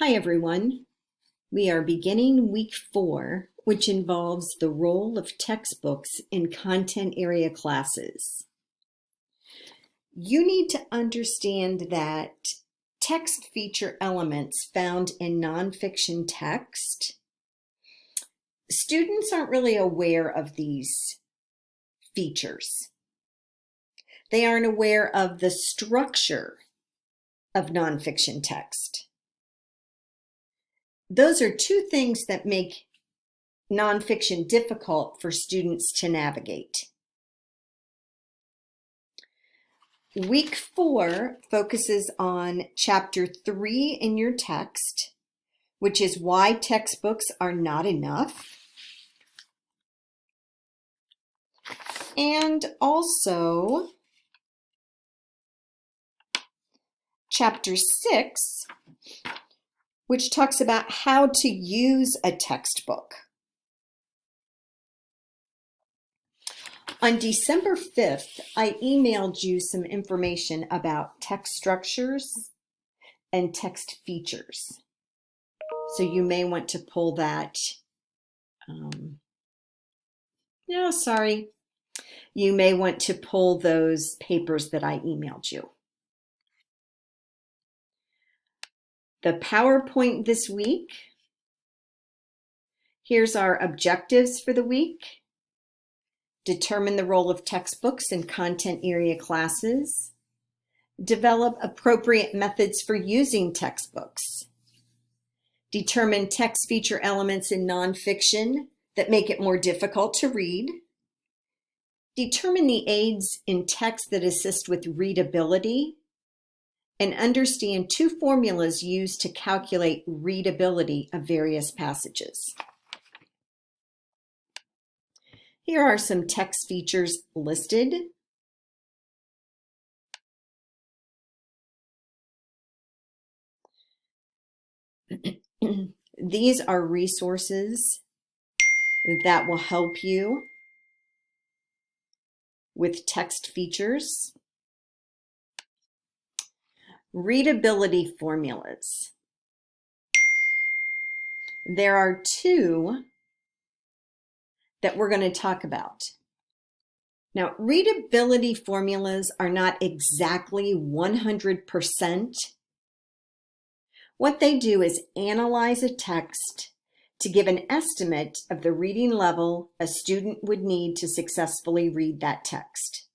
Hi everyone. We are beginning week 4, which involves the role of textbooks in content area classes. You need to understand that text feature elements found in nonfiction text, students aren't really aware of these features. They aren't aware of the structure of nonfiction text. Those are two things that make nonfiction difficult for students to navigate. Week 4 focuses on chapter 3 in your text, which is why textbooks are not enough. And also chapter 6, which talks about how to use a textbook. On December 5th, I emailed you some information about text structures and text features. So you may want to pull that. You may want to pull those papers that I emailed you. The PowerPoint this week. Here's our objectives for the week. Determine the role of textbooks in content area classes. Develop appropriate methods for using textbooks. Determine text feature elements in nonfiction that make it more difficult to read. Determine the aids in text that assist with readability. And understand two formulas used to calculate readability of various passages. Here are some text features listed. These are resources that will help you with text features. Readability formulas. There are two that we're going to talk about. Now, readability formulas are not exactly 100%. What they do is analyze a text to give an estimate of the reading level a student would need to successfully read that text.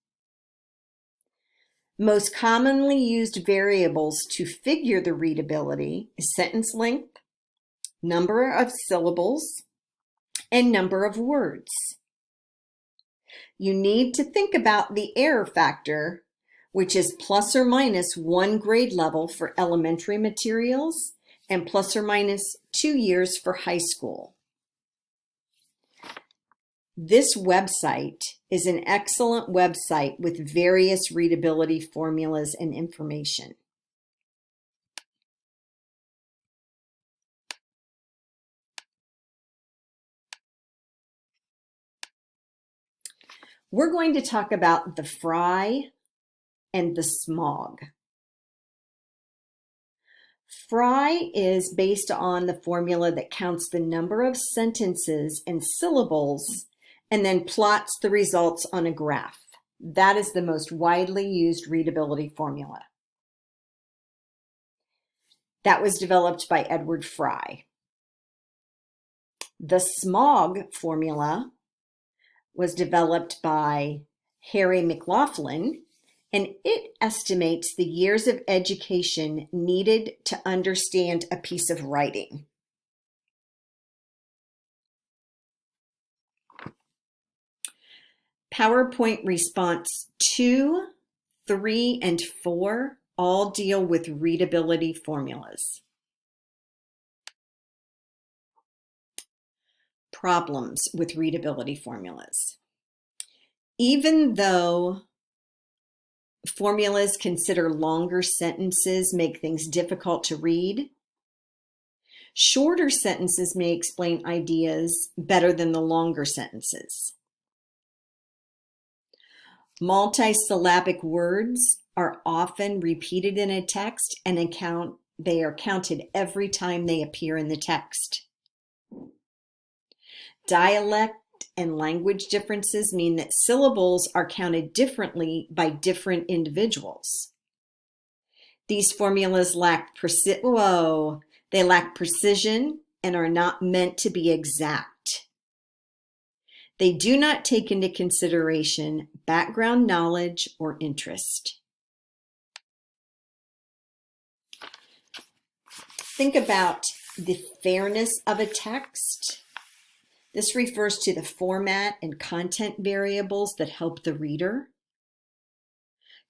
Most commonly used variables to figure the readability is sentence length, number of syllables, and number of words. You need to think about the error factor, which is plus or minus 1 grade level for elementary materials and plus or minus 2 years for high school. This website is an excellent website with various readability formulas and information. We're going to talk about the Frye and the SMOG. Frye is based on the formula that counts the number of sentences and syllables and then plots the results on a graph. That is the most widely used readability formula. That was developed by Edward Frye. The SMOG formula was developed by Harry McLaughlin, and it estimates the years of education needed to understand a piece of writing. PowerPoint response 2, 3, and 4 all deal with readability formulas. Problems with readability formulas. Even though formulas consider longer sentences make things difficult to read, shorter sentences may explain ideas better than the longer sentences. Multisyllabic words are often repeated in a text and account They are counted every time they appear in the text. Dialect and language differences mean that syllables are counted differently by different individuals. These formulas lack precision and are not meant to be exact. They do not take into consideration background knowledge or interest. Think about the fairness of a text. This refers to the format and content variables that help the reader.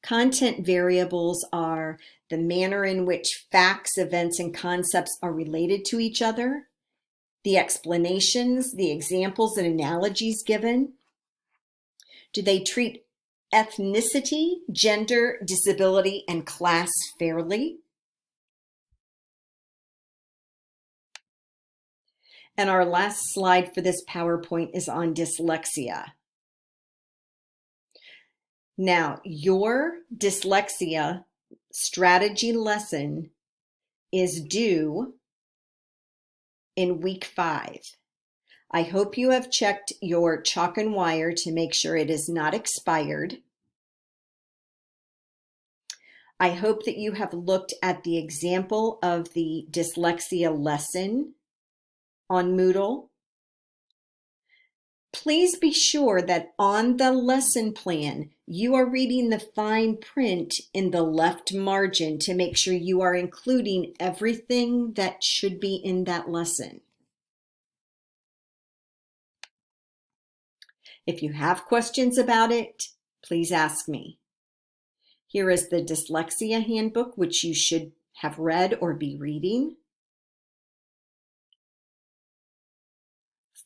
Content variables are the manner in which facts, events, and concepts are related to each other, the explanations, the examples and analogies given. Do they treat ethnicity, gender, disability, and class fairly? And our last slide for this PowerPoint is on dyslexia. Now, your dyslexia strategy lesson is due in week 5. I hope you have checked your chalk and wire to make sure it is not expired. I hope that you have looked at the example of the dyslexia lesson on Moodle. Please be sure that on the lesson plan, you are reading the fine print in the left margin to make sure you are including everything that should be in that lesson. If you have questions about it, please ask me. Here is the Dyslexia Handbook, which you should have read or be reading.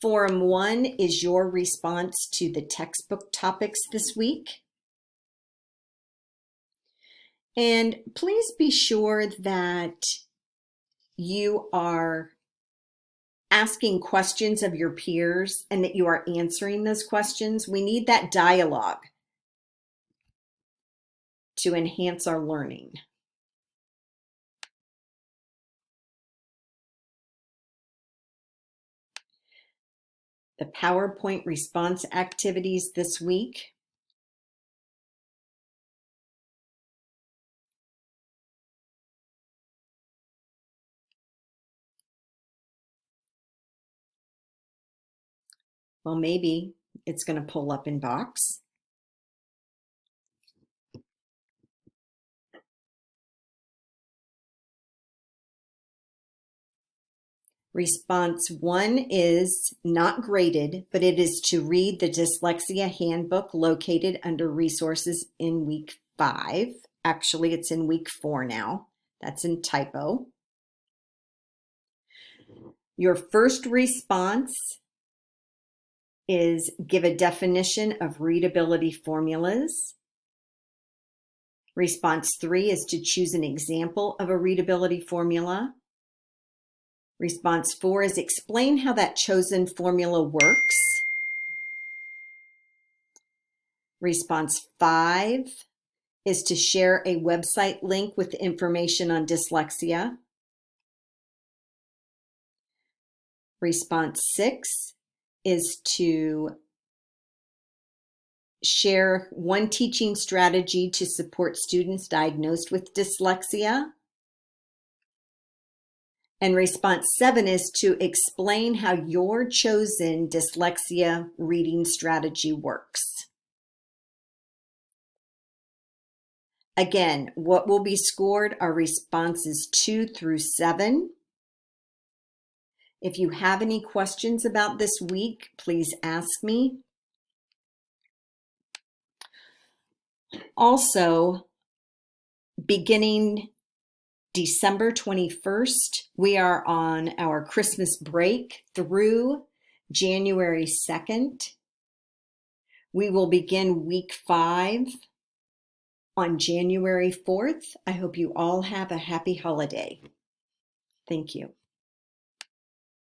Forum 1 is your response to the textbook topics this week. And please be sure that you are asking questions of your peers and that you are answering those questions. We need that dialogue to enhance our learning. The PowerPoint response activities this week. Well, maybe it's going to pull up in Box. Response 1 is not graded, but it is to read the Dyslexia Handbook located under Resources in week 5. Actually, it's in week 4 now. That's in typo. Your first response is give a definition of readability formulas. Response 3 is to choose an example of a readability formula. Response 4 is explain how that chosen formula works. Response 5 is to share a website link with information on dyslexia. Response 6 is to share one teaching strategy to support students diagnosed with dyslexia. And response 7 is to explain how your chosen dyslexia reading strategy works. Again, what will be scored are responses 2 through 7. If you have any questions about this week, please ask me. Also, beginning December 21st, we are on our Christmas break through January 2nd. We will begin week 5 on January 4th. I hope you all have a happy holiday. Thank you.